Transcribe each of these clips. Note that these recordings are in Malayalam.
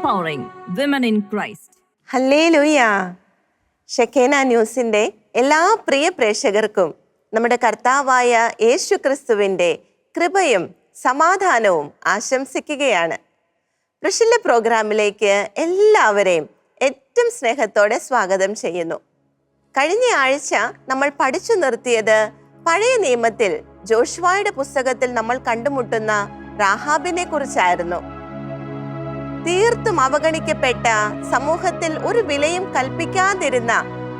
empowering women in Christ. ഹല്ലേലൂയ. ഷെക്കേന ന്യൂസിൻ്റെ എല്ലാ പ്രിയ പ്രേക്ഷകർക്കും നമ്മുടെ കർത്താവായ യേശു ക്രിസ്തുവിൻ്റെ കൃപയും സമാധാനവും ആശംസിക്കുകയാണ്. പ്രഷില്ല പ്രോഗ്രാമിലേക്ക് എല്ലാവരെയും ഏറ്റവും സ്നേഹത്തോടെ സ്വാഗതം ചെയ്യുന്നു. കഴിഞ്ഞ ആഴ്ച നമ്മൾ പഠിച്ചു നിർത്തിയത് പഴയ നിയമത്തിൽ ജോഷുവയുടെ പുസ്തകത്തിൽ നമ്മൾ കണ്ടുമുട്ടുന്ന റാഹാബിനെ കുറിച്ചായിരുന്നു. തീർത്തും അവഗണിക്കപ്പെട്ട സമൂഹത്തിൽ ഒരു വിലയും കൽപ്പിക്കാതിരുന്ന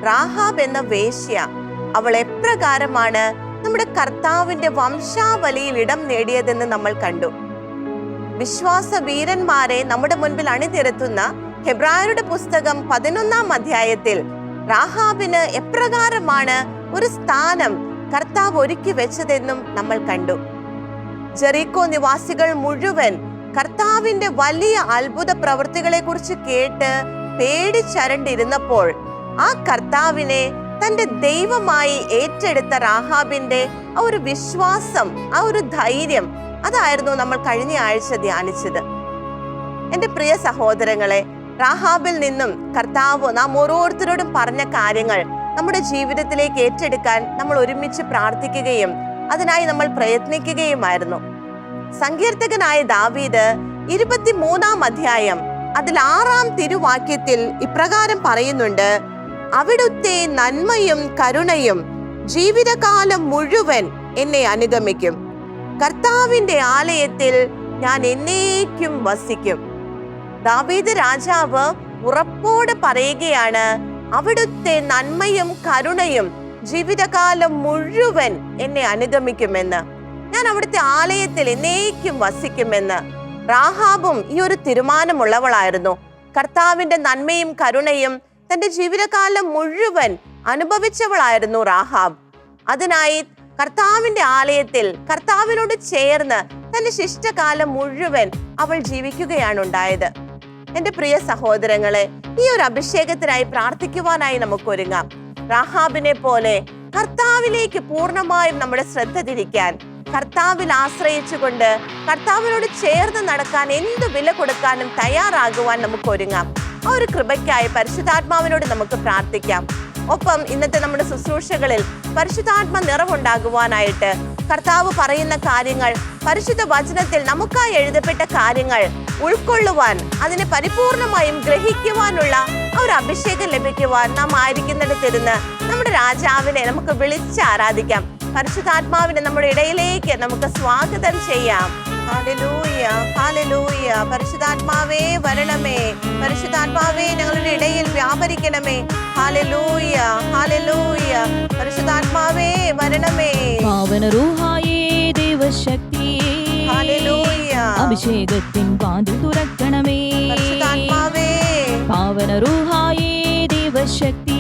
റാഹാബ് എന്ന വേശ്യ, അവൾ എപ്രകാരമാണ് നമ്മുടെ കർത്താവിന്റെ വംശാവലിയിൽ ഇടം നേടിയതെന്ന് നമ്മൾ കണ്ടു. വിശ്വാസ വീരന്മാരെ നമ്മുടെ മുൻപിൽ അണിനിരത്തുന്ന ഹെബ്രായരുടെ പുസ്തകം 11-ാം അധ്യായത്തിൽ റാഹാബിന് എപ്രകാരമാണ് ഒരു സ്ഥാനം കർത്താവ് ഒരുക്കി വെച്ചതെന്നും നമ്മൾ കണ്ടു. ജെറീക്കോ നിവാസികൾ മുഴുവൻ കർത്താവിന്റെ വലിയ അത്ഭുത പ്രവൃത്തികളെ കുറിച്ച് കേട്ട് പേടിച്ചരണ്ടിരുന്നപ്പോൾ ആ കർത്താവിനെ തന്റെ ദൈവമായി ഏറ്റെടുത്ത റാഹാബിന്റെ ആ ഒരു വിശ്വാസം, ആ ഒരു ധൈര്യം, അതായിരുന്നു നമ്മൾ കഴിഞ്ഞ ആഴ്ച ധ്യാനിച്ചത്. എന്റെ പ്രിയ സഹോദരങ്ങളെ, റാഹാബിൽ നിന്നും കർത്താവ് നാം ഓരോരുത്തരോടും പറഞ്ഞ കാര്യങ്ങൾ നമ്മുടെ ജീവിതത്തിലേക്ക് ഏറ്റെടുക്കാൻ നമ്മൾ ഒരുമിച്ച് പ്രാർത്ഥിക്കുകയും അതിനായി നമ്മൾ പ്രയത്നിക്കുകയുമായിരുന്നു. സങ്കീർത്തകനായ ദാവീദ് 23-ാം അധ്യായം അതിൽ 6-ാം തിരുവാക്യത്തിൽ ഇപ്രകാരം പറയുന്നുണ്ട്: അവിടുത്തെ നന്മയും കരുണയും ജീവിതകാലം മുഴുവൻ എന്നെ അനുഗമിക്കും. കർത്താവിന്റെ ആലയത്തിൽ ഞാൻ എന്നേക്കും വസിക്കും. ദാവീദ് രാജാവ് ഉറപ്പോടെ പറയുകയാണ്, അവിടുത്തെ നന്മയും കരുണയും ജീവിതകാലം മുഴുവൻ എന്നെ അനുഗമിക്കുമെന്ന്. ഞാൻ അവിടുത്തെ ആലയത്തിൽ എന്നേക്കും വസിക്കുമെന്ന്. റാഹാബും ഈ ഒരു തീരുമാനമുള്ളവളായിരുന്നു. കർത്താവിന്റെ നന്മയും കരുണയും തന്റെ ജീവിതകാലം മുഴുവൻ അനുഭവിച്ചവളായിരുന്നു റാഹാബ്. അതിനായി കർത്താവിന്റെ ആലയത്തിൽ കർത്താവിനോട് ചേർന്ന് തന്റെ ശിഷ്ടകാലം മുഴുവൻ അവൾ ജീവിക്കുകയാണ് ഉണ്ടായത്. എന്റെ പ്രിയ സഹോദരങ്ങളെ, ഈ ഒരു അഭിഷേകത്തിനായി പ്രാർത്ഥിക്കുവാനായി നമുക്ക് ഒരുങ്ങാം. റാഹാബിനെ പോലെ കർത്താവിലേക്ക് പൂർണ്ണമായും നമ്മുടെ ശ്രദ്ധ തിരിക്കാൻ, കർത്താവിൽ ആശ്രയിച്ചുകൊണ്ട് കർത്താവിനോട് ചേർന്ന് നടക്കാൻ, എന്ത് വില കൊടുക്കാനും തയ്യാറാകുവാൻ നമുക്ക് ഒരുങ്ങാം. ആ ഒരു കൃപയ്ക്കായി പരിശുദ്ധാത്മാവിനോട് നമുക്ക് പ്രാർത്ഥിക്കാം. ഒപ്പം ഇന്നത്തെ നമ്മുടെ ശുശ്രൂഷകളിൽ പരിശുദ്ധാത്മ നിറവുണ്ടാകുവാനായിട്ട് കർത്താവ് പറയുന്ന കാര്യങ്ങൾ, പരിശുദ്ധ വചനത്തിൽ നമുക്കായി എഴുതപ്പെട്ട കാര്യങ്ങൾ ഉൾക്കൊള്ളുവാൻ, അതിനെ പരിപൂർണമായും ഗ്രഹിക്കുവാനുള്ള ഒരു അഭിഷേകം ലഭിക്കുവാൻ നാം ആയിരിക്കുന്നിടത്തിരുന്ന് നമ്മുടെ രാജാവിനെ നമുക്ക് വിളിച്ച് ആരാധിക്കാം. പരിശുദ്ധാത്മാവിനെ നമ്മുടെ ഇടയിലേക്ക് നമുക്ക് സ്വാഗതം ചെയ്യാം. ഹല്ലേലൂയ, ഹല്ലേലൂയ. പരിശുദ്ധാത്മാവേ വരണമേ, പരിശുദ്ധാത്മാവേ ഞങ്ങളുടെ ഇടയിൽ വ്യാപരിക്കണമേ. ഹല്ലേലൂയ, ഹല്ലേലൂയ. പരിശുദ്ധാത്മാവേ വരണമേ. പാവന റൂഹായേ ദൈവശക്തി, ഹല്ലേലൂയ. അഭിഷേകത്തിൻ വാതിൽ തുറക്കണമേ. പരിശുദ്ധാത്മാവേ. പാവന റൂഹായേ ദൈവശക്തി,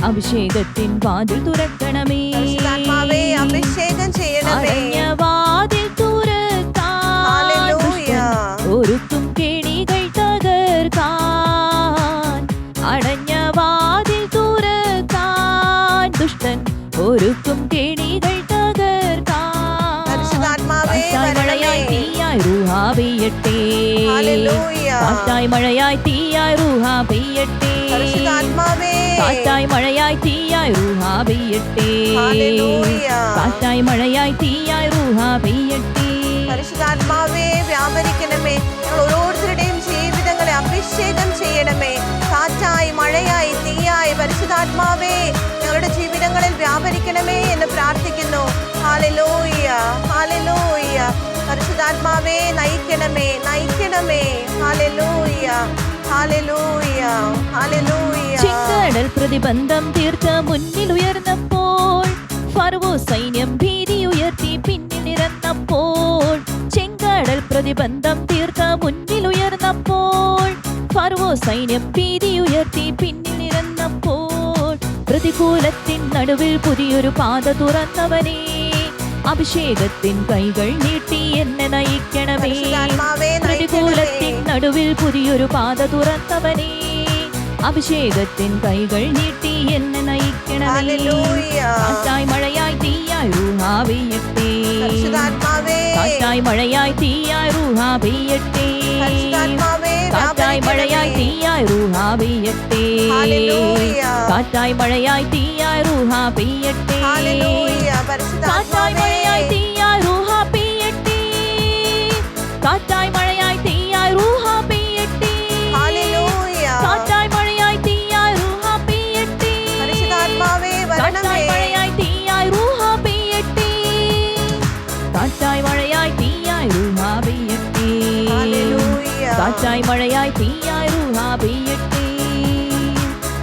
അഭിഷേകത്തിൻ വാതിൽ തുറക്കണമേ. പരിശുദ്ധാത്മാവേ അഭിഷേകം ചെയ്യണമേ. അടഞ്ഞ വാതിൽ തുറക്കാൻ ഒരുക്കും കെണികൾ തകർക്കാൻ. അടഞ്ഞ വാതിൽ തുറക്കാൻ ദുഷ്ടൻ ഒരുക്കും കെണികൾ തകർക്കാൻ. മഴയായി തീയായി റൂഹാ പെയ്യട്ടെ. കാറ്റായി മഴയായി തീയായി റൂഹാ പെയ്യട്ടെ. കാറ്റായി മഴയായി തീയായി റൂഹാ പെയ്യട്ടെ. കാറ്റായി മഴയായി തീയായി റൂഹാ പെയ്യട്ടെ. പരിശുദ്ധാത്മാവേ വ്യാപരിക്കണമേ. ഞങ്ങൾ ഓരോരുത്തരുടെയും ജീവിതങ്ങളെ അഭിഷേകം ചെയ്യണമേ. കാറ്റായി മഴയായി തീയായി പരിശുദ്ധാത്മാവേ ഞങ്ങളുടെ ജീവിതങ്ങളിൽ വ്യാപരിക്കണമേ എന്ന് പ്രാർത്ഥിക്കുന്നു. ഹല്ലേലൂയ, ഹല്ലേലൂയ. പരിശുദ്ധാത്മാവേ നയിക്കണമേ, നയിക്കണമേ. ഹല്ലേലൂയ, ഹല്ലേലൂയ, ഹല്ലേലൂയ. ചെങ്കടൽ പ്രതിബന്ധം തീർത്ത് മുന്നിൽ ഉയർന്നപ്പോൾ, ഫറവോ സൈന്യം ഭീതി ഉയർത്തി പിന്നിൽ നിരന്നപ്പോൾ. ചെങ്കടൽ പ്രതിബന്ധം തീർത്ത് മുന്നിൽ ഉയർന്നപ്പോൾ, ഫറവോ സൈന്യം ഭീതി ഉയർത്തി പിന്നിൽ നിരന്നപ്പോൾ. പ്രതികൂലത്തിൻ നടുവിൽ പുതിയൊരു പാത തുറന്നവനേ, അഭിഷേകത്തിൻ കൈകൾ നീട്ടി എന്നെ നയിക്കണമേ. പ്രതികൂലത്തിൻ നടുവിൽ പുതിയൊരു പാത തുറന്നവനേ, അഭിഷേകത്തിൻ കൈകൾ നീട്ടി എന്നെ നയിക്കണമേ. കാറ്റായി മഴയായി തീയായി റൂഹാ പെയ്യട്ടെ. കാറ്റായി മഴയായി തീയായി റൂഹാ പെയ്യട്ടെ. പരിശുദ്ധാത്മാവേ കാറ്റായി മഴയായി വ്യാപരിക്കണമേ. തീയായി റൂഹാ പെയ്യട്ടെ. ഹല്ലേലൂയ. കാറ്റായി മഴയായി തീയായി റൂഹാ പെയ്യട്ടെ. ഹല്ലേലൂയ. കാറ്റായി പരിശുദ്ധാത്മാവേ മഴയായി തീയായി റൂഹാ പെയ്യട്ടെ. കാറ്റായി മഴയായി തീയായി റൂഹാ പെയ്യട്ടെ. ഹല്ലേലൂയ. കാറ്റായി മഴയായി തീയായി റൂഹാ പെയ്യട്ടെ. പരിശുദ്ധാത്മാവേ വരണമേ. കാറ്റായി മഴയായി തീയായി റൂഹാ പെയ്യട്ടെ. കാറ്റായി മഴയായി തീയായി റൂഹാ പെയ്യട്ടെ. ഹല്ലേലൂയ. കാറ്റായി മഴയായി തീയായി റൂഹാ പെയ്യട്ടെ.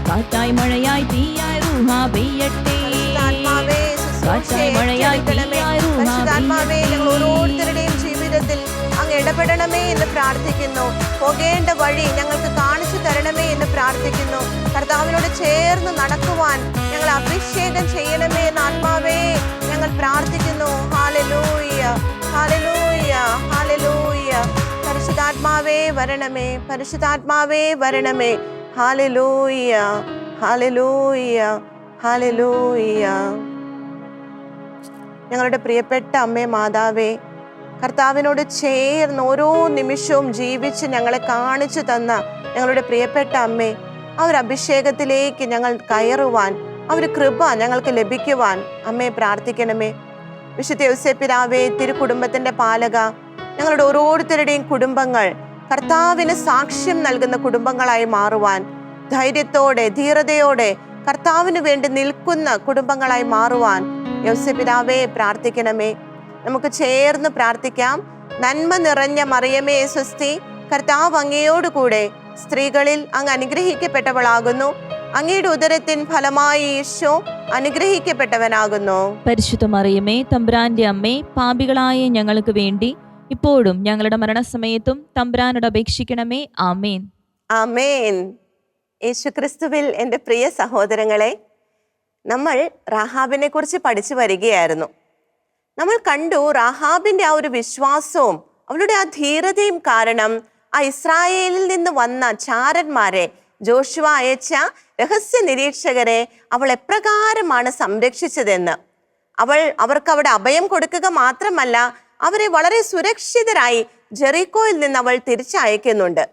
കാറ്റായി മഴയായി തീയായി റൂഹാ പെയ്യട്ടെ. പരിശുദ്ധാത്മാവേ കാറ്റായി മഴയായി ശുശ്രൂഷയെ തീയായി റൂഹാ പരിശുദ്ധാത്മാവേ പെയ്യട്ടെ. ഞങ്ങൾ ഓരോരുത്തരുടെയും ജീവിതത്തിൽ അങ്ങ് ഇടപെടണമേ എന്ന് പ്രാർത്ഥിക്കുന്നു. പോകേണ്ട വഴി ഞങ്ങൾക്ക് കാണിച്ചു തരണമേ എന്ന് പ്രാർത്ഥിക്കുന്നു. കർത്താവിനോട് ചേർന്ന് നടക്കുവാൻ ഞങ്ങൾ അഭിഷേകം ചെയ്യണമേ എന്ന് ആത്മാവേ ഞങ്ങൾ പ്രാർത്ഥിക്കുന്നു. ഹല്ലേലൂയ, ഹല്ലേലൂയ, ഹല്ലേലൂയ. പരിശുദ്ധാത്മാവേ വരണമേ, പരിശുദ്ധാത്മാവേ വരണമേ. ഹല്ലേലൂയ, ഹല്ലേലൂയ, ഹല്ലേലൂയ. ഞങ്ങളുടെ പ്രിയപ്പെട്ട അമ്മേ മാതാവേ, കർത്താവിനോട് ചേർന്ന് ഓരോ നിമിഷവും ജീവിച്ച് ഞങ്ങളെ കാണിച്ചു തന്ന ഞങ്ങളുടെ പ്രിയപ്പെട്ട അമ്മേ, ആ ഒരു അഭിഷേകത്തിലേക്ക് ഞങ്ങൾ കയറുവാൻ, ആ ഒരു കൃപ ഞങ്ങൾക്ക് ലഭിക്കുവാൻ അമ്മേ പ്രാർത്ഥിക്കണമേ. വിശുദ്ധ യൗസേപ്പിതാവേ, തിരുക്കുടുംബത്തിന്റെ പാലക, ഞങ്ങളുടെ ഓരോരുത്തരുടെയും കുടുംബങ്ങൾ കർത്താവിന് സാക്ഷ്യം നൽകുന്ന കുടുംബങ്ങളായി മാറുവാൻ, ധൈര്യത്തോടെ ധീരതയോടെ കർത്താവിന് വേണ്ടി നിൽക്കുന്ന കുടുംബങ്ങളായി മാറുവാൻ യൗസേപ്പിതാവേ പ്രാർത്ഥിക്കണമേ. നമുക്ക് ചേർന്ന് പ്രാർത്ഥിക്കാം. നന്മ നിറഞ്ഞ മറിയമേ സ്വസ്തി, കർത്താവ് അങ്ങയോടുകൂടെ സ്ത്രീകളിൽ അങ്ങ് അനുഗ്രഹിക്കപ്പെട്ടവളാകുന്നു. അങ്ങയുടെ ഉദരത്തിൻ ഫലമായി ഈശോ അനുഗ്രഹിക്കപ്പെട്ടവനാകുന്നു. പരിശുദ്ധ മറിയമേ, തമ്പുരാന്റെ അമ്മേ, പാപികളായ ഞങ്ങൾക്ക് വേണ്ടി ഇപ്പോഴും ഞങ്ങളുടെ മരണസമയത്തും തമ്പുരാനോട് അപേക്ഷിക്കണമേ. ആമേൻ. ആമേൻ. യേശുക്രിസ്തുവിൽ എൻ്റെ പ്രിയ സഹോദരങ്ങളെ, നമ്മൾ റാഹാബിനെ കുറിച്ച് പഠിച്ചു വരികയായിരുന്നു. നമ്മൾ കണ്ടു റാഹാബിന്റെ ആ ഒരു വിശ്വാസവും അവളുടെ ആ ധീരതയും കാരണം ആ ഇസ്രായേലിൽ നിന്ന് വന്ന ചാരന്മാരെ, ജോഷുവ അയച്ച രഹസ്യ നിരീക്ഷകരെ അവൾ എപ്രകാരമാണ് സംരക്ഷിച്ചതെന്ന്. അവർക്ക് അവിടെ അഭയം കൊടുക്കുക മാത്രമല്ല, അവരെ വളരെ സുരക്ഷിതരായി ജെറിക്കോയിൽ നിന്ന് അവൾ തിരിച്ചയക്കുന്നുണ്ട്.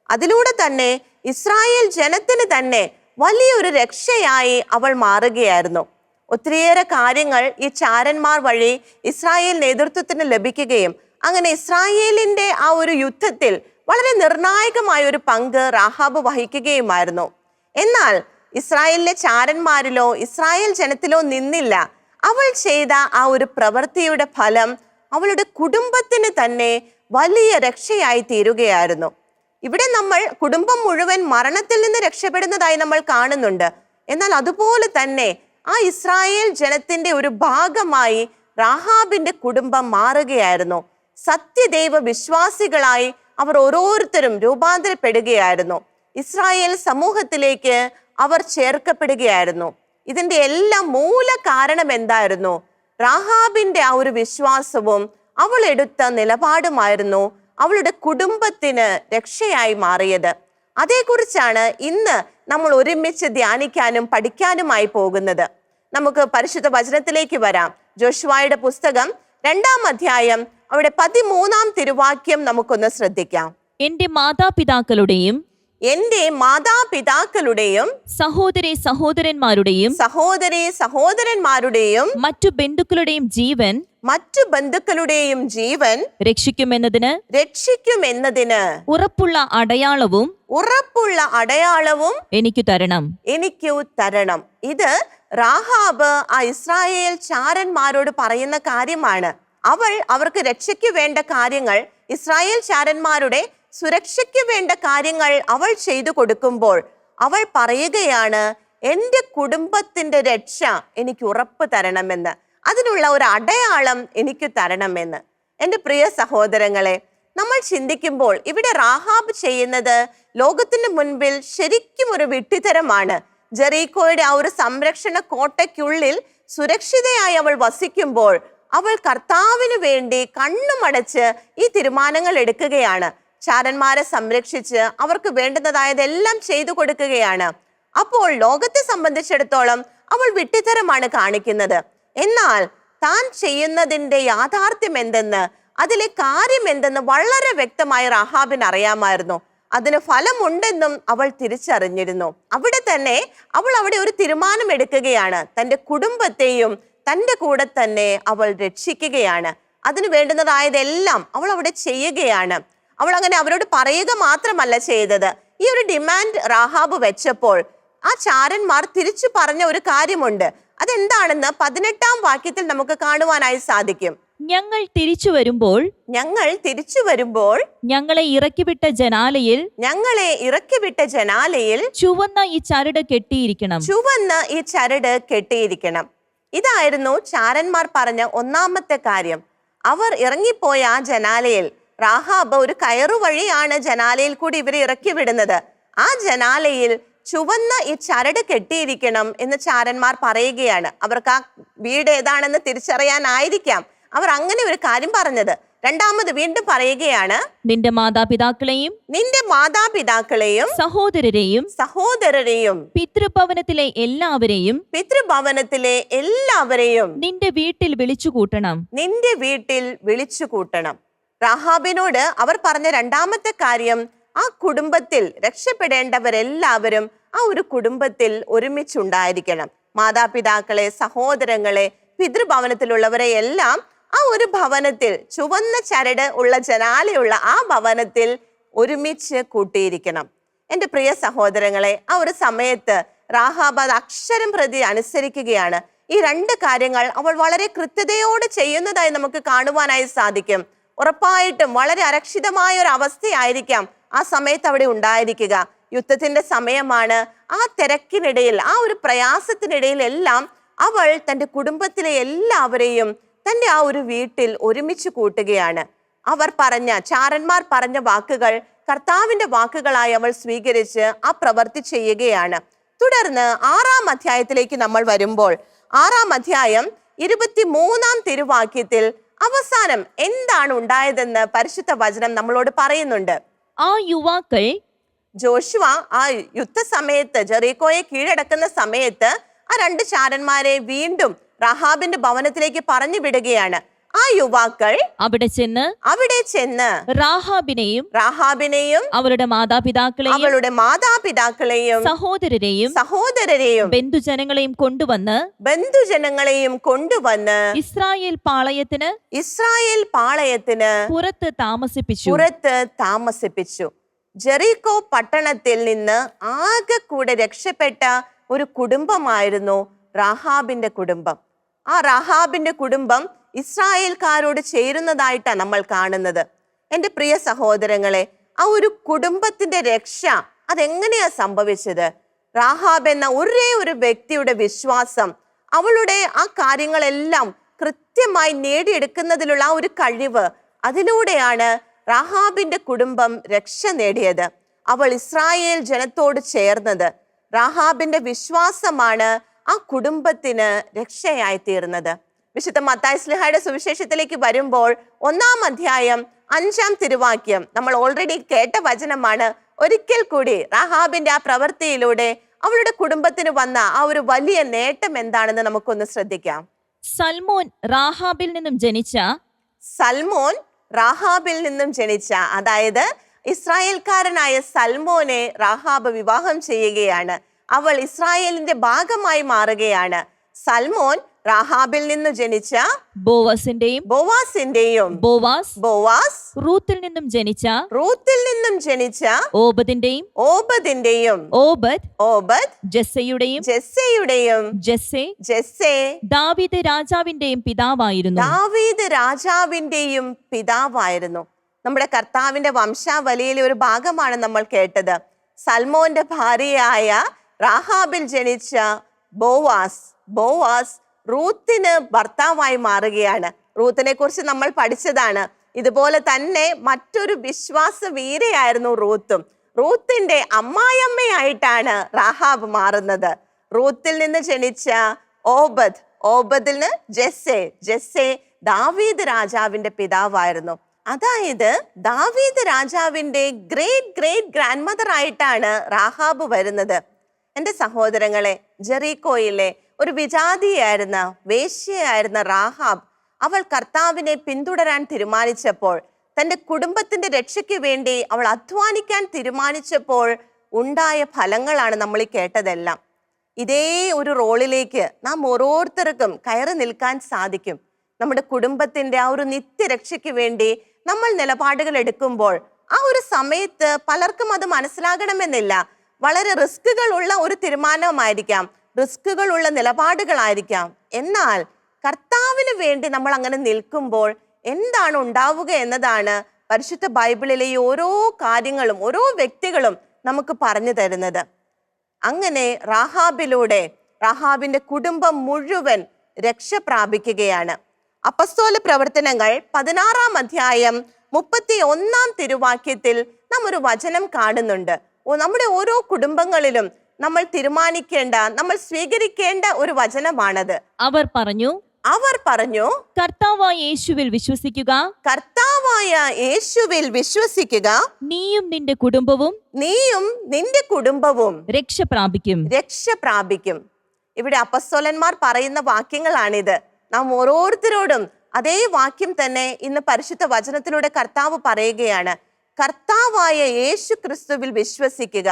അതിലൂടെ തന്നെ ഇസ്രായേൽ ജനത്തിന് തന്നെ വലിയൊരു രക്ഷയായി അവൾ മാറുകയായിരുന്നു. ഒത്തിരിയേറെ കാര്യങ്ങൾ ഈ ചാരന്മാർ വഴി ഇസ്രായേൽ നേതൃത്വത്തിന് ലഭിക്കുകയും അങ്ങനെ ഇസ്രായേലിന്റെ ആ ഒരു യുദ്ധത്തിൽ വളരെ നിർണായകമായ ഒരു പങ്ക് റാഹാബ് വഹിക്കുകയുമായിരുന്നു. എന്നാൽ ഇസ്രായേലിലെ ചാരന്മാരിലോ ഇസ്രായേൽ ജനത്തിലോ നിന്നില്ല. അവൾ ചെയ്ത ആ ഒരു പ്രവൃത്തിയുടെ ഫലം അവളുടെ കുടുംബത്തിന് തന്നെ വലിയ രക്ഷയായി തീരുകയായിരുന്നു. ഇവിടെ നമ്മൾ കുടുംബം മുഴുവൻ മരണത്തിൽ നിന്ന് രക്ഷപ്പെടുന്നതായി നമ്മൾ കാണുന്നുണ്ട്. എന്നാൽ അതുപോലെ തന്നെ ആ ഇസ്രായേൽ ജനത്തിന്റെ ഒരു ഭാഗമായി റാഹാബിന്റെ കുടുംബം മാറുകയായിരുന്നു. സത്യദൈവ വിശ്വാസികളായി അവർ ഓരോരുത്തരും രൂപാന്തരപ്പെടുകയായിരുന്നു. ഇസ്രായേൽ സമൂഹത്തിലേക്ക് അവർ ചേർക്കപ്പെടുകയായിരുന്നു. ഇതിന്റെ എല്ലാം മൂല കാരണം എന്തായിരുന്നു? റാഹാബിന്റെ ആ ഒരു വിശ്വാസവും അവൾ എടുത്ത നിലപാടുമായിരുന്നു അവളുടെ കുടുംബത്തിന് രക്ഷയായി മാറിയത്. അതേക്കുറിച്ചാണ് ഇന്ന് നമ്മൾ ഒരുമിച്ച് ധ്യാനിക്കാനും പഠിക്കാനുമായി പോകുന്നത്. നമുക്ക് പരിശുദ്ധ വചനത്തിലേക്ക് വരാം. ജോഷുവയുടെ പുസ്തകം 2-ാം അധ്യായം അവിടെ 13-ാം തിരുവാക്യം നമുക്കൊന്ന് ശ്രദ്ധിക്കാം. എന്റെ മാതാപിതാക്കളുടെയും സഹോദരി സഹോദരന്മാരുടെയും മറ്റു ബന്ധുക്കളുടെയും ജീവൻ രക്ഷിക്കുമെന്നതിന് ഉറപ്പുള്ള അടയാളവും എനിക്കു തരണം. ഇത് റാഹാബ് ആ ഇസ്രായേൽ ചാരന്മാരോട് പറയുന്ന കാര്യമാണ്. അവർക്ക് രക്ഷയ്ക്ക് വേണ്ട കാര്യങ്ങൾ, ഇസ്രായേൽ ചാരന്മാരുടെ സുരക്ഷയ്ക്ക് വേണ്ട കാര്യങ്ങൾ അവൾ ചെയ്തു കൊടുക്കുമ്പോൾ അവൾ പറയുകയാണ്, എൻ്റെ കുടുംബത്തിന്റെ രക്ഷ എനിക്ക് ഉറപ്പ് തരണമെന്ന്, അതിനുള്ള ഒരു അടയാളം എനിക്ക് തരണമെന്ന്. എൻ്റെ പ്രിയ സഹോദരങ്ങളെ, നമ്മൾ ചിന്തിക്കുമ്പോൾ ഇവിടെ റാഹാബ് ചെയ്യുന്നത് ലോകത്തിന് മുൻപിൽ ശരിക്കും ഒരു വിഡ്ഢിത്തരമാണ്. ജെറീക്കോയുടെ ആ ഒരു സംരക്ഷണ കോട്ടയ്ക്കുള്ളിൽ സുരക്ഷിതയായി അവൾ വസിക്കുമ്പോൾ അവൾ കർത്താവിന് വേണ്ടി കണ്ണുമടച്ച് ഈ തീരുമാനങ്ങൾ എടുക്കുകയാണ്. ചാരന്മാരെ സംരക്ഷിച്ച് അവർക്ക് വേണ്ടുന്നതായതെല്ലാം ചെയ്തു കൊടുക്കുകയാണ്. അപ്പോൾ ലോകത്തെ സംബന്ധിച്ചിടത്തോളം അവൾ വിഡ്ഢിത്തരമാണ് കാണിക്കുന്നത്. എന്നാൽ താൻ ചെയ്യുന്നതിന്റെ യാഥാർത്ഥ്യം എന്തെന്ന് അതിലെ കാര്യം എന്തെന്ന് വളരെ വ്യക്തമായി റാഹാബിന് അറിയാമായിരുന്നു. അതിന് ഫലമുണ്ടെന്നും അവൾ തിരിച്ചറിഞ്ഞിരുന്നു. അവിടെ തന്നെ അവൾ അവിടെ ഒരു തീരുമാനം എടുക്കുകയാണ്. തൻ്റെ കുടുംബത്തെയും തൻ്റെ കൂടെ തന്നെ അവൾ രക്ഷിക്കുകയാണ്. അതിന് വേണ്ടുന്നതായതെല്ലാം അവൾ അവിടെ ചെയ്യുകയാണ്. അവൾ അങ്ങനെ അവരോട് പറയുക മാത്രമല്ല ചെയ്തത്. ഈ ഒരു ഡിമാൻഡ് റാഹാബ് വെച്ചപ്പോൾ ആ ചാരന്മാർ തിരിച്ചു പറഞ്ഞ ഒരു കാര്യമുണ്ട്. അതെന്താണെന്ന് 18-ാം വാക്യത്തിൽ നമുക്ക് കാണുവാനായി സാധിക്കും. ഞങ്ങൾ തിരിച്ചു വരുമ്പോൾ ഞങ്ങളെ ഇറക്കിവിട്ട ജനാലയിൽ ചുവന്ന ഈ ചരട് കെട്ടിയിരിക്കണം. ഇതായിരുന്നു ചാരന്മാർ പറഞ്ഞ ഒന്നാമത്തെ കാര്യം. അവർ ഇറങ്ങിപ്പോയ ആ ജനാലയിൽ റാഹാബ് ഒരു കയറു വഴിയാണ് ജനാലയിൽ കൂടി ഇവരെ ഇറക്കി വിടുന്നത്. ആ ജനാലയിൽ ചുവന്ന ഈ ചരട് കെട്ടിയിരിക്കണം എന്ന് ചാരന്മാർ പറയുകയാണ്. അവർക്ക് ആ വീട് ഏതാണെന്ന് തിരിച്ചറിയാനായിരിക്കാം അവർ അങ്ങനെ ഒരു കാര്യം പറഞ്ഞത്. രണ്ടാമത് വീണ്ടും പറയുകയാണ്, നിന്റെ മാതാപിതാക്കളെയും സഹോദരരെയും പിതൃഭവനത്തിലെ എല്ലാവരെയും നിന്റെ വീട്ടിൽ വിളിച്ചു കൂട്ടണം. റാഹാബിനോട് അവർ പറഞ്ഞ രണ്ടാമത്തെ കാര്യം, ആ കുടുംബത്തിൽ രക്ഷപ്പെടേണ്ടവരെല്ലാവരും ആ ഒരു കുടുംബത്തിൽ ഒരുമിച്ചുണ്ടായിരിക്കണം. മാതാപിതാക്കളെ, സഹോദരങ്ങളെ, പിതൃഭവനത്തിലുള്ളവരെ എല്ലാം ആ ഒരു ഭവനത്തിൽ, ചുവന്ന ചരട് ഉള്ള ജനാലയുള്ള ആ ഭവനത്തിൽ ഒരുമിച്ച് കൂട്ടിയിരിക്കണം. എൻ്റെ പ്രിയ സഹോദരങ്ങളെ, ആ ഒരു സമയത്ത് റാഹാബ് അത് അക്ഷരം പ്രതി അനുസരിക്കുകയാണ്. ഈ രണ്ട് കാര്യങ്ങൾ അവൾ വളരെ കൃത്യതയോടെ ചെയ്യുന്നതായി നമുക്ക് കാണുവാനായി സാധിക്കും. ഉറപ്പായിട്ടും വളരെ അരക്ഷിതമായ ഒരു അവസ്ഥയായിരിക്കാം ആ സമയത്ത് അവിടെ ഉണ്ടായിരിക്കുക. യുദ്ധത്തിന്റെ സമയമാണ്. ആ തിരക്കിനിടയിൽ, ആ ഒരു പ്രയാസത്തിനിടയിൽ എല്ലാം അവൾ തൻ്റെ കുടുംബത്തിലെ എല്ലാവരെയും തൻ്റെ ആ ഒരു വീട്ടിൽ ഒരുമിച്ച് കൂട്ടുകയാണ്. ചാരന്മാർ പറഞ്ഞ വാക്കുകൾ കർത്താവിന്റെ വാക്കുകളായി അവൾ സ്വീകരിച്ച് ആ പ്രവൃത്തി ചെയ്യുകയാണ്. തുടർന്ന് 6-ാം അധ്യായത്തിലേക്ക് നമ്മൾ വരുമ്പോൾ 6-ാം അധ്യായം 23-ാം തിരുവാക്യത്തിൽ അവസാനം എന്താണ് ഉണ്ടായതെന്ന് പരിശുദ്ധ വചനം നമ്മളോട് പറയുന്നുണ്ട്. ആ യുവാക്കൾ ജോഷുവ ആ യുദ്ധസമയത്ത് ജെറീക്കോയെ കീഴടക്കുന്ന സമയത്ത് ആ രണ്ട് ചാരന്മാരെ വീണ്ടും റാഹാബിന്റെ ഭവനത്തിലേക്ക് പറഞ്ഞു വിടുകയാണ്. ആ യുവാക്കൾ അവിടെ ചെന്ന് റാഹാബിനെയും അവളുടെ മാതാപിതാക്കളെയും സഹോദരരെയും ബന്ധുജനങ്ങളെയും കൊണ്ടുവന്ന് ഇസ്രായേൽ പാളയത്തിന് പുറത്ത് താമസിപ്പിച്ചു. ജെറീക്കോ പട്ടണത്തിൽ നിന്ന് ആകെ കൂടെ രക്ഷപ്പെട്ട ഒരു കുടുംബമായിരുന്നു റാഹാബിന്റെ കുടുംബം. ആ റാഹാബിന്റെ കുടുംബം ഇസ്രായേൽക്കാരോട് ചേരുന്നതായിട്ടാണ് നമ്മൾ കാണുന്നത്. എൻ്റെ പ്രിയ സഹോദരങ്ങളെ, ആ ഒരു കുടുംബത്തിന്റെ രക്ഷ അതെങ്ങനെയാ സംഭവിച്ചത്? റാഹാബ് എന്ന ഒരേ ഒരു വ്യക്തിയുടെ വിശ്വാസം, അവളുടെ ആ കാര്യങ്ങളെല്ലാം കൃത്യമായി നേടിയെടുക്കുന്നതിലുള്ള ആ ഒരു കഴിവ്, അതിലൂടെയാണ് റാഹാബിന്റെ കുടുംബം രക്ഷ നേടിയത്. അവൾ ഇസ്രായേൽ ജനത്തോട് ചേർന്നത്. റാഹാബിന്റെ വിശ്വാസമാണ് ആ കുടുംബത്തിന് രക്ഷയായി തീർന്നത്. വിശുദ്ധ മത്തായി ശ്ലീഹായുടെ സുവിശേഷത്തിലേക്ക് വരുമ്പോൾ 1-ാം അധ്യായം 5-ാം തിരുവാക്യം നമ്മൾ ഓൾറെഡി കേട്ട വചനമാണ്. ഒരിക്കൽ കൂടി റാഹാബിന്റെ ആ പ്രവൃത്തിയിലൂടെ അവളുടെ കുടുംബത്തിന് വന്ന ആ ഒരു വലിയ നേട്ടം എന്താണെന്ന് നമുക്കൊന്ന് ശ്രദ്ധിക്കാം. സൽമോൻ റാഹാബിൽ നിന്നും ജനിച്ച അതായത് ഇസ്രായേൽക്കാരനായ സൽമോനെ റാഹാബ് വിവാഹം ചെയ്യുകയാണ്. അവൾ ഇസ്രായേലിന്റെ ഭാഗമായി മാറുകയാണ്. സൽമോൻ റാഹാബിൽ നിന്ന് ജനിച്ച ബോവാസിന്റെയും റൂത്തിൽ നിന്നും ജനിച്ച ഓബദിന്റെയും ജസ്സയുടെയും ദാവീദ് രാജാവിന്റെയും പിതാവായിരുന്നു. നമ്മുടെ കർത്താവിന്റെ വംശാവലിയിലെ ഒരു ഭാഗമാണ് നമ്മൾ കേട്ടത്. സൽമോന്റെ ഭാര്യയായ റാഹാബിൽ ജനിച്ച ബോവാസ് റൂത്തിന് ഭർത്താവായി മാറുകയാണ്. റൂത്തിനെ കുറിച്ച് നമ്മൾ പഠിച്ചതാണ്. ഇതുപോലെ തന്നെ മറ്റൊരു വിശ്വാസ വീരയായിരുന്നു റൂത്തും. റൂത്തിന്റെ അമ്മായിയമ്മയായിട്ടാണ് റാഹാബ് മാറുന്നത്. റൂത്തിൽ നിന്ന് ജനിച്ച ഓബദിൽ നിന്ന് ജെസ്സെ ദാവീദ് രാജാവിന്റെ പിതാവായിരുന്നു. അതായത് ദാവീദ് രാജാവിന്റെ ഗ്രേറ്റ് ഗ്രാൻഡ് മദർ ആയിട്ടാണ് റാഹാബ് വരുന്നത്. എൻ്റെ സഹോദരങ്ങളെ, ജെറീക്കോയിലെ ഒരു വിജാതിയായിരുന്ന വേശ്യയായിരുന്ന റാഹാബ് അവൾ കർത്താവിനെ പിന്തുടരാൻ തീരുമാനിച്ചപ്പോൾ, തൻ്റെ കുടുംബത്തിന്റെ രക്ഷയ്ക്ക് വേണ്ടി അവൾ അധ്വാനിക്കാൻ തീരുമാനിച്ചപ്പോൾ ഉണ്ടായ ഫലങ്ങളാണ് നമ്മൾ ഈ കേട്ടതെല്ലാം. ഇതേ ഒരു റോളിലേക്ക് നാം ഓരോരുത്തർക്കും കയറി നിൽക്കാൻ സാധിക്കും. നമ്മുടെ കുടുംബത്തിന്റെ ആ ഒരു നിത്യരക്ഷയ്ക്ക് വേണ്ടി നമ്മൾ നിലപാടുകൾ എടുക്കുമ്പോൾ ആ ഒരു സമയത്ത് പലർക്കും അത് മനസ്സിലാകണമെന്നില്ല. വളരെ റിസ്കുകളുള്ള ഒരു തീരുമാനമായിരിക്കാം, റിസ്കുകളുള്ള നിലപാടുകളായിരിക്കാം. എന്നാൽ കർത്താവിന് വേണ്ടി നമ്മൾ അങ്ങനെ നിൽക്കുമ്പോൾ എന്താണ് ഉണ്ടാവുക എന്നതാണ് പരിശുദ്ധ ബൈബിളിലെ ഈ ഓരോ കാര്യങ്ങളും ഓരോ വ്യക്തികളും നമുക്ക് പറഞ്ഞു തരുന്നത്. അങ്ങനെ റാഹാബിലൂടെ റാഹാബിന്റെ കുടുംബം മുഴുവൻ രക്ഷ പ്രാപിക്കുകയാണ്. അപ്പസ്തോല പ്രവർത്തനങ്ങൾ 16-ാം അധ്യായം 31-ാം തിരുവാക്യത്തിൽ നാം ഒരു വചനം കാണുന്നുണ്ട്. നമ്മുടെ ഓരോ കുടുംബങ്ങളിലും നമ്മൾ തീരുമാനിക്കേണ്ട, നമ്മൾ സ്വീകരിക്കേണ്ട ഒരു വചനമാണത്. അവർ പറഞ്ഞു, കർത്താവായ യേശുവിൽ വിശ്വസിക്കുക, നീയും നിന്റെ കുടുംബവും രക്ഷ പ്രാപിക്കും. ഇവിടെ അപ്പസ്തോലന്മാർ പറയുന്ന വാക്യങ്ങളാണിത്. നാം ഓരോരുത്തരോടും അതേ വാക്യം തന്നെ ഇന്ന് പരിശുദ്ധ വചനത്തിലൂടെ കർത്താവ് പറയുകയാണ്. കർത്താവായ യേശു ക്രിസ്തുവിൽ വിശ്വസിക്കുക.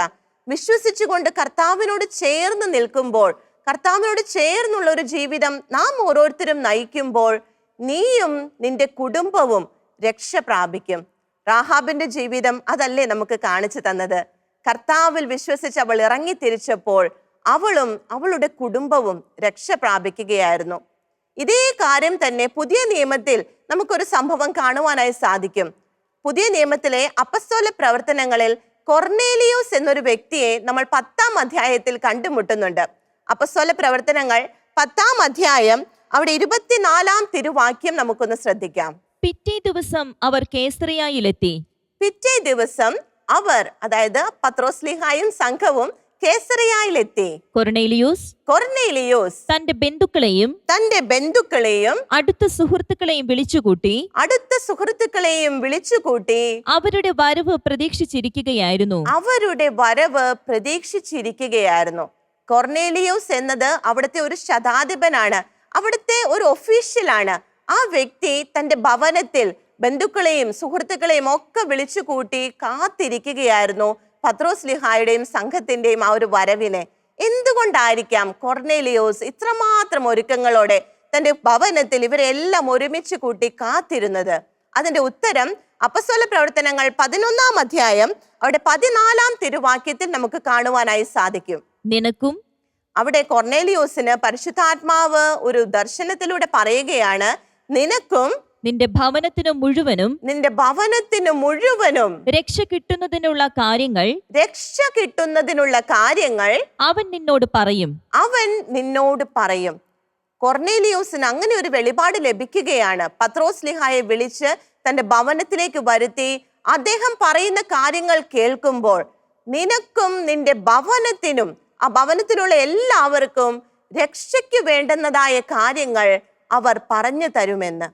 വിശ്വസിച്ചുകൊണ്ട് കർത്താവിനോട് ചേർന്ന് നിൽക്കുമ്പോൾ, കർത്താവിനോട് ചേർന്നുള്ള ഒരു ജീവിതം നാം ഓരോരുത്തരും നയിക്കുമ്പോൾ നീയും നിന്റെ കുടുംബവും രക്ഷ പ്രാപിക്കും. റാഹാബിന്റെ ജീവിതം അതല്ലേ നമുക്ക് കാണിച്ചു തന്നത്. കർത്താവിൽ വിശ്വസിച്ച് അവൾ ഇറങ്ങി തിരിച്ചപ്പോൾ അവളും അവളുടെ കുടുംബവും രക്ഷ പ്രാപിക്കുകയായിരുന്നു. ഇതേ കാര്യം തന്നെ പുതിയ നിയമത്തിൽ നമുക്കൊരു സംഭവം കാണുവാനായി സാധിക്കും. പുതിയ നിയമത്തിലെ അപ്പസ്തോല പ്രവർത്തനങ്ങളിൽ കൊർന്നേലിയോസ് എന്നൊരു വ്യക്തിയെ നമ്മൾ 10-ാം അധ്യായത്തിൽ കണ്ടുമുട്ടുന്നുണ്ട്. അപ്പസ്തോല പ്രവർത്തനങ്ങൾ 10-ാം അധ്യായം അവിടെ 24-ാം തിരുവാക്യം നമുക്കൊന്ന് ശ്രദ്ധിക്കാം. പിറ്റേ ദിവസം അവർ കേസറിയായിലെത്തി. അതായത് പത്രോസ്ലീഹായും സംഘവും കേസറിയായിലെത്തി. കൊർന്നേലിയോസ് തന്റെ ബന്ധുക്കളെയും അടുത്ത സുഹൃത്തുക്കളെയും വിളിച്ചുകൂട്ടി അവരുടെ വരവ് പ്രതീക്ഷിച്ചിരിക്കുകയായിരുന്നു. കൊർന്നേലിയോസ് എന്നത് അവിടുത്തെ ഒരു ശതാധിപനാണ്, അവിടുത്തെ ഒരു ഒഫീഷ്യലാണ്. ആ വ്യക്തി തന്റെ ഭവനത്തിൽ ബന്ധുക്കളെയും സുഹൃത്തുക്കളെയും ഒക്കെ വിളിച്ചുകൂട്ടി കാത്തിരിക്കുകയായിരുന്നു പത്രോസ്ലീഹായുടെയും സംഘത്തിന്റെയും ആ ഒരു വരവിനെ. എന്തുകൊണ്ടായിരിക്കാം കൊർന്നേലിയോസ് ഇത്രമാത്രം ഒരുക്കങ്ങളോടെ തന്റെ ഭവനത്തിൽ ഇവരെല്ലാം ഒരുമിച്ച് കൂട്ടി കാത്തിരുന്നത്? അതിന്റെ ഉത്തരം അപ്പസ്തോല പ്രവർത്തനങ്ങൾ 11-ാം അധ്യായം അവിടെ 14-ാം തിരുവാക്യത്തിൽ നമുക്ക് കാണുവാനായി സാധിക്കും. നിനക്കും, അവിടെ കൊർന്നേലിയോസിന് പരിശുദ്ധാത്മാവ് ഒരു ദർശനത്തിലൂടെ പറയുകയാണ്, നിനക്കും നിന്റെ ഭവനത്തിനു മുഴുവനും രക്ഷ കിട്ടുന്നതിനുള്ള കാര്യങ്ങൾ അവൻ നിന്നോട് പറയും. കൊർന്നേലിയോസിന് അങ്ങനെ ഒരു വെളിപാട് ലഭിക്കുകയാണ്. പത്രോസ്ലീഹായെ വിളിച്ച് തന്റെ ഭവനത്തിലേക്ക് വരുത്തി അദ്ദേഹം പറയുന്ന കാര്യങ്ങൾ കേൾക്കുമ്പോൾ നിനക്കും നിന്റെ ഭവനത്തിനും ആ ഭവനത്തിലുള്ള എല്ലാവർക്കും രക്ഷയ്ക്ക് വേണ്ടുന്നതായ കാര്യങ്ങൾ അവർ പറഞ്ഞു തരുമെന്ന്.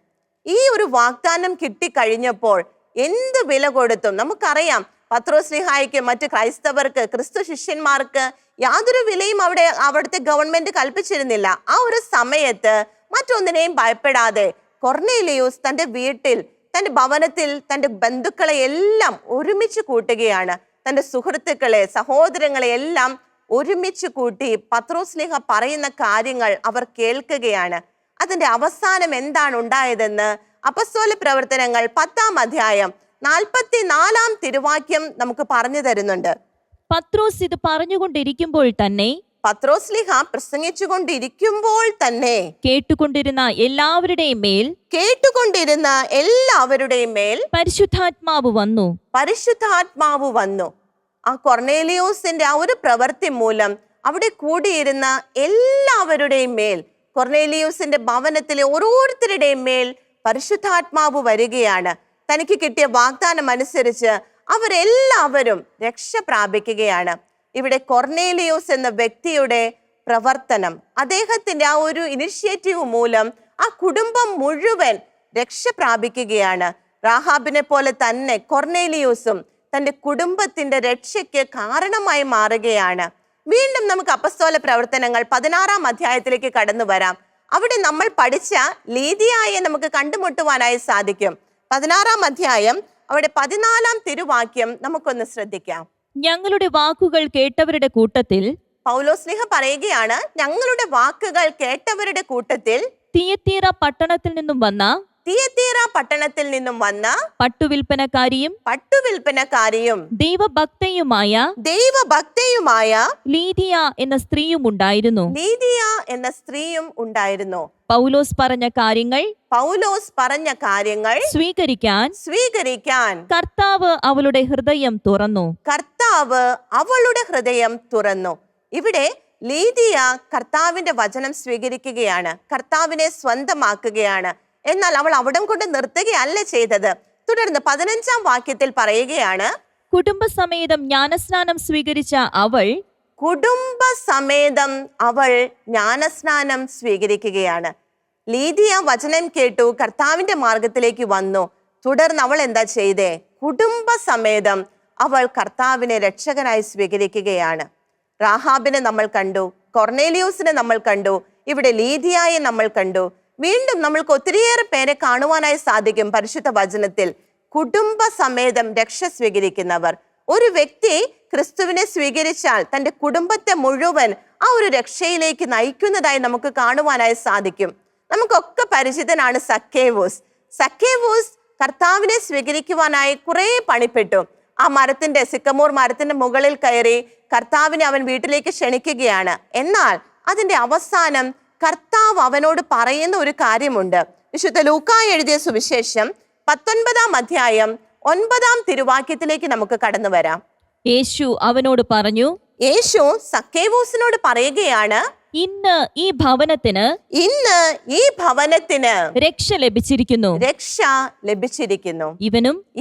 ഈ ഒരു വാഗ്ദാനം കിട്ടിക്കഴിഞ്ഞപ്പോൾ എന്ത് വില കൊടുത്തും, നമുക്കറിയാം പത്രോസ്ലീഹായ്ക്ക് മറ്റ് ക്രൈസ്തവർക്ക് ക്രിസ്തു ശിഷ്യന്മാർക്ക് യാതൊരു വിലയും അവിടുത്തെ ഗവൺമെന്റ് കൽപ്പിച്ചിരുന്നില്ല. ആ ഒരു സമയത്ത് മറ്റൊന്നിനെയും ഭയപ്പെടാതെ കൊർന്നേലിയോസ് തന്റെ വീട്ടിൽ, തന്റെ ഭവനത്തിൽ തന്റെ ബന്ധുക്കളെ എല്ലാം ഒരുമിച്ച് കൂട്ടുകയാണ്. തന്റെ സുഹൃത്തുക്കളെ, സഹോദരങ്ങളെ എല്ലാം ഒരുമിച്ച് കൂട്ടി പത്രോസ്ലീഹ പറയുന്ന കാര്യങ്ങൾ അവർ കേൾക്കുകയാണ്. അതിന്റെ അവസാനം എന്താണ് ഉണ്ടായതെന്ന് അപ്പസ്തോല പ്രവർത്തനങ്ങൾ 10-ാം അധ്യായം 44-ാം തിരുവാക്യം നമുക്ക് പറഞ്ഞു തരുന്നുണ്ട്. പത്രോസ് ഇത് പറഞ്ഞുകൊണ്ടിരിക്കുമ്പോൾ തന്നെ, പത്രോസ്ലീഹ പ്രസംഗിച്ചുകൊണ്ടിരിക്കുമ്പോൾ തന്നെ കേട്ടുകൊണ്ടിരുന്ന എല്ലാവരുടെയും മേൽ പരിശുദ്ധാത്മാവ് വന്നു. ആ കൊർന്നേലിയോസിന്റെ ആ ഒരു പ്രവൃത്തി മൂലം അവിടെ കൂടിയിരുന്ന എല്ലാവരുടെയും മേൽ, കൊർന്നേലിയോസിന്റെ ഭവനത്തിലെ ഓരോരുത്തരുടെയും മേൽ പരിശുദ്ധാത്മാവ് വരികയാണ്. തനിക്ക് കിട്ടിയ വാഗ്ദാനം അനുസരിച്ച് അവരെല്ലാവരും രക്ഷ പ്രാപിക്കുകയാണ്. ഇവിടെ കൊർന്നേലിയോസ് എന്ന വ്യക്തിയുടെ പ്രവർത്തനം, അദ്ദേഹത്തിന്റെ ആ ഒരു ഇനിഷ്യേറ്റീവ് മൂലം ആ കുടുംബം മുഴുവൻ രക്ഷ പ്രാപിക്കുകയാണ്. റാഹാബിനെ പോലെ തന്നെ കൊർന്നേലിയോസും തന്റെ കുടുംബത്തിന്റെ രക്ഷയ്ക്ക് കാരണമായി മാറുകയാണ്. വീണ്ടും നമുക്ക് അപ്പസ്തോല പ്രവർത്തനങ്ങൾ 16-ാം അധ്യായത്തിലേക്ക് കടന്നു വരാം. അവിടെ നമ്മൾ പഠിച്ച ലീദിയായെ നമുക്ക് കണ്ടുമുട്ടുവാനായി സാധിക്കും. 16-ാം അധ്യായം അവിടെ 14-ാം തിരുവാക്യം നമുക്കൊന്ന് ശ്രദ്ധിക്കാം. ഞങ്ങളുടെ വാക്കുകൾ കേട്ടവരുടെ കൂട്ടത്തിൽ പൗലോസ്ലീഹ പറയുകയാണ്, ഞങ്ങളുടെ വാക്കുകൾ കേട്ടവരുടെ കൂട്ടത്തിൽ തിയത്തീറ പട്ടണത്തിൽ നിന്നും വന്ന തിയത്തീറ പട്ടണത്തിൽ നിന്നും വന്ന പട്ടുവിൽപ്പനക്കാരിയും ദൈവഭക്തയുമായ ലീദിയ എന്ന സ്ത്രീയും ഉണ്ടായിരുന്നു. പൗലോസ് പറഞ്ഞ കാര്യങ്ങൾ സ്വീകരിക്കാൻ കർത്താവ് അവളുടെ ഹൃദയം തുറന്നു. ഇവിടെ ലീദിയ കർത്താവിന്റെ വചനം സ്വീകരിക്കുകയാണ്, കർത്താവിനെ സ്വന്തമാക്കുകയാണ്. എന്നാൽ അവൾ അവിടം കൊണ്ട് നിർത്തുകയല്ല ചെയ്തത്. തുടർന്ന് 15-ാം വാക്യത്തിൽ പറയുകയാണ്, കുടുംബസമേതം ജ്ഞാനസ്നാനം സ്വീകരിച്ച അവൾ ജ്ഞാനസ്നാനം സ്വീകരിക്കുകയാണ്. ലീദിയ വചനം കേട്ടു, കർത്താവിന്റെ മാർഗത്തിലേക്ക് വന്നു. തുടർന്ന് അവൾ എന്താ ചെയ്തേ? കുടുംബസമേതം അവൾ കർത്താവിനെ രക്ഷകനായി സ്വീകരിക്കുകയാണ്. റാഹാബിനെ നമ്മൾ കണ്ടു, കൊർണേലിയൂസിനെ നമ്മൾ കണ്ടു, ഇവിടെ ലീദിയായെ നമ്മൾ കണ്ടു. വീണ്ടും നമ്മൾക്ക് ഒത്തിരിയേറെ പേരെ കാണുവാനായി സാധിക്കും പരിശുദ്ധ വചനത്തിൽ. കുടുംബസമേതം രക്ഷ സ്വീകരിക്കുന്നവർ. ഒരു വ്യക്തി ക്രിസ്തുവിനെ സ്വീകരിച്ചാൽ തൻ്റെ കുടുംബത്തെ മുഴുവൻ ആ ഒരു രക്ഷയിലേക്ക് നയിക്കുന്നതായി നമുക്ക് കാണുവാനായി സാധിക്കും. നമുക്കൊക്കെ പരിചിതനാണ് സക്കേവൂസ്. കർത്താവിനെ സ്വീകരിക്കുവാനായി കുറെ പണിപ്പെട്ടു. ആ സിക്കമോർ മരത്തിന്റെ മുകളിൽ കയറി കർത്താവിനെ അവൻ വീട്ടിലേക്ക് ക്ഷണിക്കുകയാണ്. എന്നാൽ അതിന്റെ അവസാനം കർത്താവ് അവനോട് പറയുന്ന ഒരു കാര്യമുണ്ട്. വിശുദ്ധ ലൂക്കാ എഴുതിയ സുവിശേഷം 19-ാം അധ്യായം 9-ാം തിരുവാക്യത്തിലേക്ക് നമുക്ക് കടന്നു വരാം. യേശു അവനോട് പറഞ്ഞു, യേശു സക്കേവൂസിനോട് പറയുകയാണ്, ഇന്ന് ഈ ഭവനത്തിന് രക്ഷ ലഭിച്ചിരിക്കുന്നു.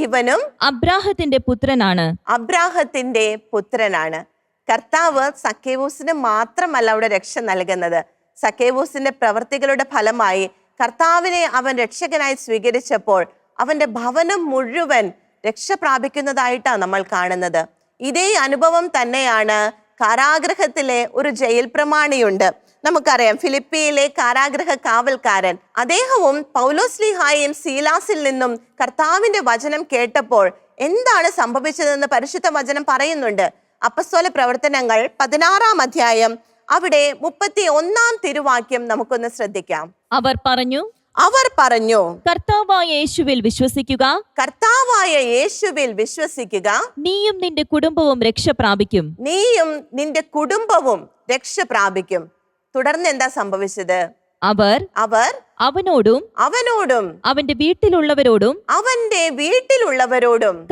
ഇവനും അബ്രാഹത്തിന്റെ പുത്രനാണ്. കർത്താവ് സക്കേവൂസിന് മാത്രമല്ല അവിടെ രക്ഷ നൽകുന്നത്. സക്കേവൂസിന്റെ പ്രവർത്തികളുടെ ഫലമായി കർത്താവിനെ അവൻ രക്ഷകനായി സ്വീകരിച്ചപ്പോൾ അവന്റെ ഭവനം മുഴുവൻ രക്ഷ പ്രാപിക്കുന്നതായിട്ടാണ് നമ്മൾ കാണുന്നത്. ഇതേ അനുഭവം തന്നെയാണ് കാരാഗ്രഹത്തിലെ ഒരു ജയിൽ പ്രമാണിയുണ്ട്. നമുക്കറിയാം, ഫിലിപ്പിയിലെ കാരാഗ്രഹ കാവൽക്കാരൻ. അദ്ദേഹവും പൗലോസ്ലീഹായെയും സീലാസിൽ നിന്നും കർത്താവിന്റെ വചനം കേട്ടപ്പോൾ എന്താണ് സംഭവിച്ചതെന്ന് പരിശുദ്ധ വചനം പറയുന്നുണ്ട്. അപ്പസ്തോല പ്രവർത്തനങ്ങൾ 16-ാം അധ്യായം അവിടെ 31-ാം തിരുവാക്യം നമുക്കൊന്ന് ശ്രദ്ധിക്കാം. അവർ പറഞ്ഞു, കർത്താവായ യേശുവിൽ വിശ്വസിക്കുക, നീയും നിന്റെ കുടുംബവും രക്ഷ പ്രാപിക്കും. തുടർന്ന് എന്താ സംഭവിച്ചത്? അവർ അവനോടും അവന്റെ വീട്ടിലുള്ളവരോടും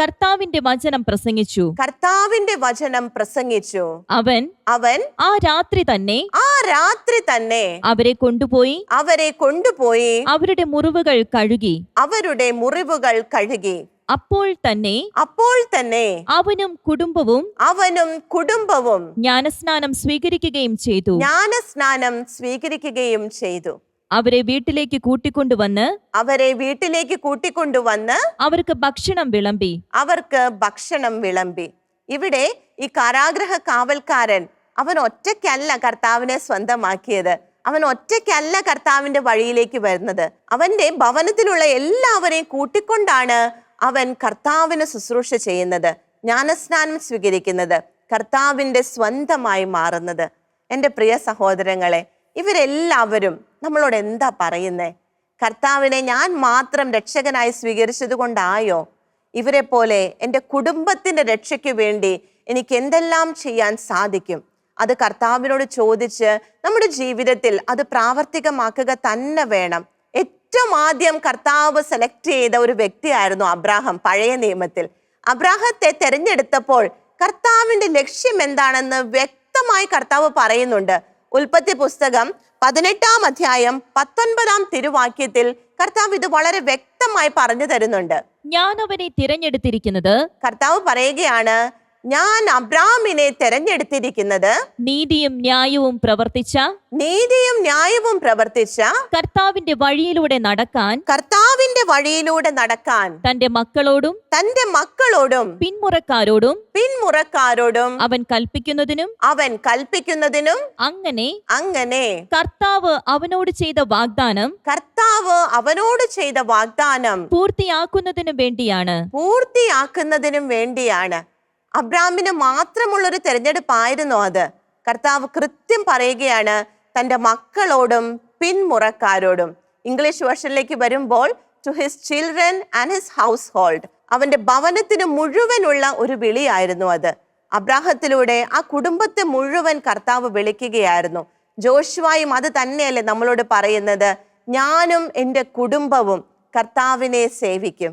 കർത്താവിന്റെ വചനം പ്രസംഗിച്ചു. അവൻ ആ രാത്രി തന്നെ അവരെ കൊണ്ടുപോയി അവരുടെ മുറിവുകൾ കഴുകി. അപ്പോൾ തന്നെ അവനും കുടുംബവും ജ്ഞാനസ്നാനം സ്വീകരിക്കുകയും ചെയ്തു. അവരെ വീട്ടിലേക്ക് കൂട്ടിക്കൊണ്ടുവന്ന് അവർക്ക് ഭക്ഷണം വിളമ്പി. ഇവിടെ ഈ കാരാഗ്രഹ കാവൽക്കാരൻ അവൻ ഒറ്റയ്ക്കല്ല കർത്താവിനെ സ്വന്തമാക്കിയത്. അവൻ ഒറ്റയ്ക്കല്ല കർത്താവിന്റെ വഴിയിലേക്ക് വരുന്നത്. അവന്റെ ഭവനത്തിലുള്ള എല്ലാവരെയും കൂട്ടിക്കൊണ്ടാണ് അവൻ കർത്താവിന് ശുശ്രൂഷ ചെയ്യുന്നത്, ജ്ഞാനസ്നാനം സ്വീകരിക്കുന്നത്, കർത്താവിന്റെ സ്വന്തമായി മാറുന്നത്. എൻ്റെ പ്രിയ സഹോദരങ്ങളെ, ഇവരെല്ലാവരും നമ്മളോട് എന്താ പറയുന്നേ? കർത്താവിനെ ഞാൻ മാത്രം രക്ഷകനായി സ്വീകരിച്ചത് കൊണ്ടായോ? ഇവരെ പോലെ എൻ്റെ കുടുംബത്തിന്റെ രക്ഷയ്ക്ക് വേണ്ടി എനിക്ക് എന്തെല്ലാം ചെയ്യാൻ സാധിക്കും? അത് കർത്താവിനോട് ചോദിച്ച് നമ്മുടെ ജീവിതത്തിൽ അത് പ്രാവർത്തികമാക്കുക തന്നെ വേണം. ഏറ്റവും ആദ്യം കർത്താവ് സെലക്ട് ചെയ്ത ഒരു വ്യക്തിയായിരുന്നു അബ്രാഹാം. പഴയ നിയമത്തിൽ അബ്രാഹത്തെ തെരഞ്ഞെടുത്തപ്പോൾ കർത്താവിന്റെ ലക്ഷ്യം എന്താണെന്ന് വ്യക്തമായി കർത്താവ് പറയുന്നുണ്ട്. ഉൽപ്പത്തി പുസ്തകം 18-ാം അധ്യായം 19-ാം തിരുവാക്യത്തിൽ കർത്താവ് ഇത് വളരെ വ്യക്തമായി പറഞ്ഞു തരുന്നുണ്ട്. ഞാൻ അവനെ തിരഞ്ഞെടുത്തിരിക്കുന്നത്, കർത്താവ് പറയുകയാണ്, ഞാൻ അബ്രാമിനെ തെരഞ്ഞെടുത്തിരിക്കുന്നത് നീതിയും ന്യായവും പ്രവർത്തിച്ച കർത്താവിന്റെ വഴിയിലൂടെ നടക്കാൻ തന്റെ മക്കളോടും പിന്മുറക്കാരോടും അവൻ കൽപ്പിക്കുന്നതിനും അങ്ങനെ കർത്താവ് അവനോട് ചെയ്ത വാഗ്ദാനം പൂർത്തിയാക്കുന്നതിനും വേണ്ടിയാണ്. അബ്രാമിന് മാത്രമുള്ളൊരു തെരഞ്ഞെടുപ്പായിരുന്നു അത്. കർത്താവ് കൃത്യം പറയുകയാണ്, തൻ്റെ മക്കളോടും പിന്മുറക്കാരോടും. ഇംഗ്ലീഷ് വേർഷനിലേക്ക് വരുമ്പോൾ to his children and his household, അവന്റെ ഭവനത്തിന് മുഴുവനുള്ള ഒരു വിളിയായിരുന്നു അത്. അബ്രാഹത്തിലൂടെ ആ കുടുംബത്തെ മുഴുവൻ കർത്താവ് വിളിക്കുകയായിരുന്നു. ജോഷുവായും അത് തന്നെയല്ലേ നമ്മളോട് പറയുന്നത്, ഞാനും എൻ്റെ കുടുംബവും കർത്താവിനെ സേവിക്കും.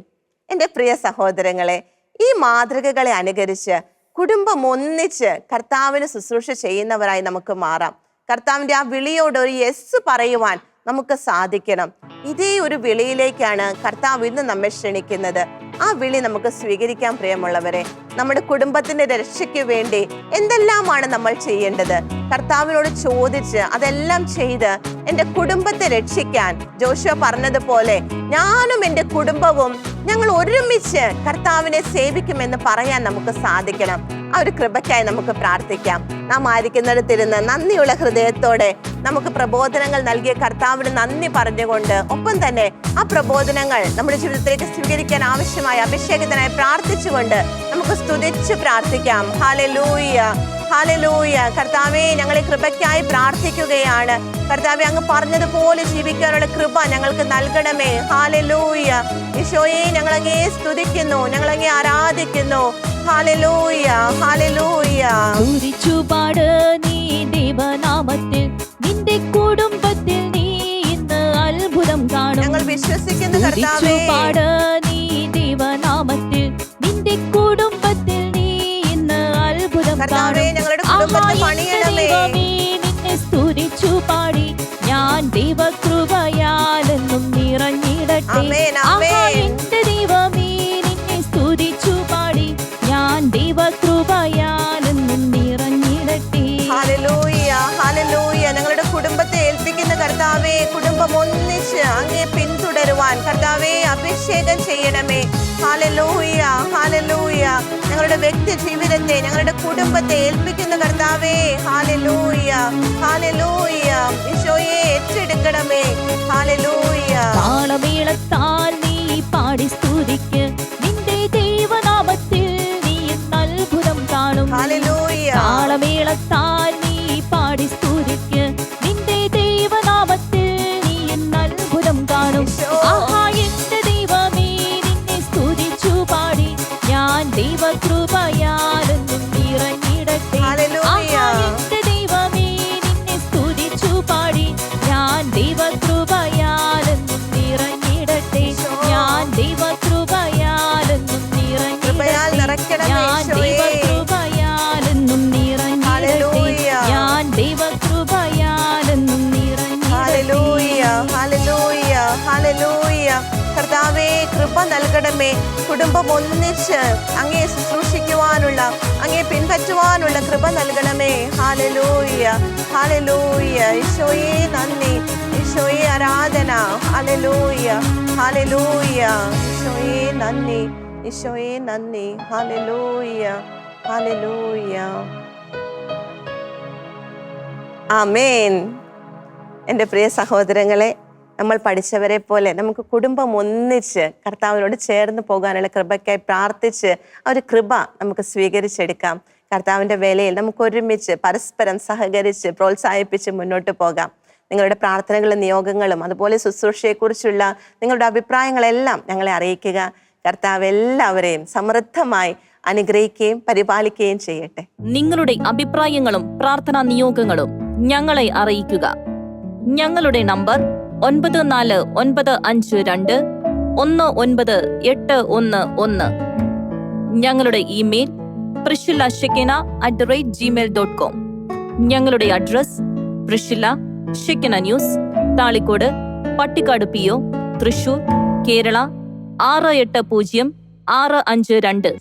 എൻ്റെ പ്രിയ സഹോദരങ്ങളെ, ഈ മാതൃകകളെ അനുകരിച്ച് കുടുംബം ഒന്നിച്ച് കർത്താവിന് ശുശ്രൂഷ ചെയ്യുന്നവരായി നമുക്ക് മാറാം. കർത്താവിൻ്റെ ആ വിളിയോട് ഒരു യെസ് പറയുവാൻ നമുക്ക് സാധിക്കണം. ഇതേ ഒരു വിളിയിലേക്കാണ് കർത്താവ് ഇന്ന് നമ്മെ ക്ഷണിക്കുന്നത്. ആ വിളി നമുക്ക് സ്വീകരിക്കാൻ പ്രിയമുള്ളവരെ. നമ്മുടെ കുടുംബത്തിന്റെ രക്ഷയ്ക്ക് വേണ്ടി എന്തെല്ലാമാണ് നമ്മൾ ചെയ്യേണ്ടത്? കർത്താവിനോട് ചോദിച്ച് അതെല്ലാം ചെയ്ത് എൻ്റെ കുടുംബത്തെ രക്ഷിക്കാൻ ജോഷുവ പറഞ്ഞതുപോലെ ഞാനും എൻ്റെ കുടുംബവും ഞങ്ങൾ ഒരുമിച്ച് കർത്താവിനെ സേവിക്കുമെന്ന് പറയാൻ നമുക്ക് സാധിക്കണം. ആ ഒരു കൃപയ്ക്കായി നമുക്ക് പ്രാർത്ഥിക്കാം. നാം ആയിരിക്കുന്നിടത്തിരുന്ന് നന്ദിയുള്ള ഹൃദയത്തോടെ നമുക്ക് പ്രബോധനങ്ങൾ നൽകിയ കർത്താവിന് നന്ദി പറഞ്ഞുകൊണ്ട്, ഒപ്പം തന്നെ ആ പ്രബോധനങ്ങൾ നമ്മുടെ ജീവിതത്തിലേക്ക് സ്വീകരിക്കാൻ ആവശ്യമായ അഭിഷേകത്തിനായി പ്രാർത്ഥിച്ചുകൊണ്ട് നമുക്ക് സ്തുതിച്ച് പ്രാർത്ഥിക്കാം. ഹല്ലേലൂയ, ഹല്ലേലൂയ. കർത്താവേ, ഞങ്ങളെ കൃപയ്ക്കായി പ്രാർത്ഥിക്കുകയാണ്. കർത്താവേ, അങ്ങ് പറഞ്ഞതുപോലെ ജീവിക്കാനുള്ള കൃപ ഞങ്ങൾക്ക് നൽകണമേ. ഹല്ലേലൂയ. ഈശോയെ, ഞങ്ങളങ്ങേ സ്തുതിക്കുന്നു, ഞങ്ങളങ്ങേ ആരാധിക്കുന്നു. Hallelujah, hallelujah. സ്തുതിച്ചുപാട് നീ ദൈവനാമത്തിൽ, നിന്റെ കുടുംബത്തിൽ നീ ഇന്ന് അത്ഭുതം കാണും. ഞങ്ങൾ വിശ്വസിക്കുന്നു കർത്താവേ. സ്തുതിച്ചുപാട് നീ ദൈവനാമത്തിൽ, നിന്റെ കുടുംബത്തിൽ നീ ഇന്ന് അത്ഭുതം കർത്താവേ, കാണും. ഞങ്ങളുടെ കുടുംബത്തെ പണിയണമേ. നിന്നെ സ്തുതിച്ചു പാടി ഞാൻ ദൈവകൃപയാലെന്നും നിറഞ്ഞിടട്ടെ. ആമേൻ, ആമേൻ. എന്റെ ദൈവമേ, നിന്നെ സ്തുതിച്ചു പാടി ഞാൻ ദൈവകൃപയാലെന്നും നിറഞ്ഞിടട്ടെ. ഹല്ലേലൂയ, ഹല്ലേലൂയ. ഞങ്ങളുടെ കുടുംബത്തെ ഏൽപ്പിക്കുന്ന കർത്താവേ, കുടുംബം ഒന്നിച്ച് അങ്ങേ പിന്തുടരുവാൻ കർത്താവേ അഭിഷേകം ചെയ്യണമേ. Hallelujah, hallelujah. ഞങ്ങളുടെ വ്യക്തി ജീവിതത്തെ, ഞങ്ങളുടെ കുടുംബത്തെ ഏൽപ്പിക്കുന്ന കർത്താവേ, ഹല്ലേലൂയ, ഹല്ലേലൂയ. ഈശോയെ ഏറ്റെടുക്കണമേ. ഹല്ലേലൂയ. താളമേളത്താൽ നീ പാടി സ്തുതിക്ക്, നിന്റെ ദൈവനാമത്തിൽ നീ ഇന്ന് അത്ഭുതം കാണും. ഹല്ലേലൂയ. താളമേളത്താൽ നീ പാടി സ്തുതിക്ക്, നിന്റെ ദൈവനാമത്തിൽ നീ ഇന്ന് അത്ഭുതം കാണും. ആഹാ, എന്റെ ദൈവമേ, നിന്നെ സ്തുതിച്ചു പാടി ഞാൻ ദൈവകൃപയാലെന്നും നിറഞ്ഞിടട്ടെ. ആഹാ, എന്റെ ദൈവമേ, നിന്നെ സ്തുതിച്ചു പാടി ഞാൻ ദൈവകൃപയാലെന്നും നിറഞ്ഞിടട്ടെ. ഞാൻ ദൈവകൃപയാലെന്നും നിറഞ്ഞിടട്ടെ. ഞാൻ ദൈവകൃപയാലെന്നും നിറഞ്ഞിടട്ടെ. ഞാൻ ദൈവകൃപയാലെന്നും നിറഞ്ഞിടട്ടെ. ഹല്ലേലൂയ, ഹല്ലേലൂയ, ഹല്ലേലൂയ. കർത്താവേ, കൃപ നൽകണമേ. കുടുംബം ഒന്നിച്ച് അങ്ങേ ശുശ്രൂഷിക്കുവാനുള്ള, അങ്ങേ പിൻപറ്റുവാനുള്ള കൃപ നൽകണമേ. ഹല്ലേലൂയ, ഹല്ലേലൂയ. ഈശോയെ നന്ദി, ഈശോയെ ആരാധന. ഹല്ലേലൂയ, ഹല്ലേലൂയ. ഈശോയെ നന്ദി, ഈശോയെ നന്ദി. ഹല്ലേലൂയ, ഹല്ലേലൂയ. ആമേൻ. എൻ്റെ പ്രിയ സഹോദരങ്ങളെ, നമ്മൾ പഠിച്ചവരെ പോലെ നമുക്ക് കുടുംബം ഒന്നിച്ച് കർത്താവിനോട് ചേർന്ന് പോകാനുള്ള കൃപയ്ക്കായി പ്രാർത്ഥിച്ച് ആ ഒരു കൃപ നമുക്ക് സ്വീകരിച്ചെടുക്കാം. കർത്താവിൻ്റെ വേലയിൽ നമുക്ക് ഒരുമിച്ച് പരസ്പരം സഹകരിച്ച് പ്രോത്സാഹിപ്പിച്ച് മുന്നോട്ട് പോകാം. നിങ്ങളുടെ പ്രാർത്ഥനകളും നിയോഗങ്ങളും അതുപോലെ ശുശ്രൂഷയെക്കുറിച്ചുള്ള നിങ്ങളുടെ അഭിപ്രായങ്ങളെല്ലാം ഞങ്ങളെ അറിയിക്കുക. കർത്താവ് എല്ലാവരെയും സമൃദ്ധമായി അനുഗ്രഹിക്കുകയും പരിപാലിക്കുകയും ചെയ്യട്ടെ. നിങ്ങളുടെ അഭിപ്രായങ്ങളും പ്രാർത്ഥനാ നിയോഗങ്ങളും ഞങ്ങളെ അറിയിക്കുക. ഞങ്ങളുടെ നമ്പർ 9495219811. ഞങ്ങളുടെ ഇമെയിൽ priscilla@gmail.com. ഞങ്ങളുടെ address പ്രിഷില്ല Shekinah news, Thalikkode, Pattikkad PO, Thrissur, Kerala 680652.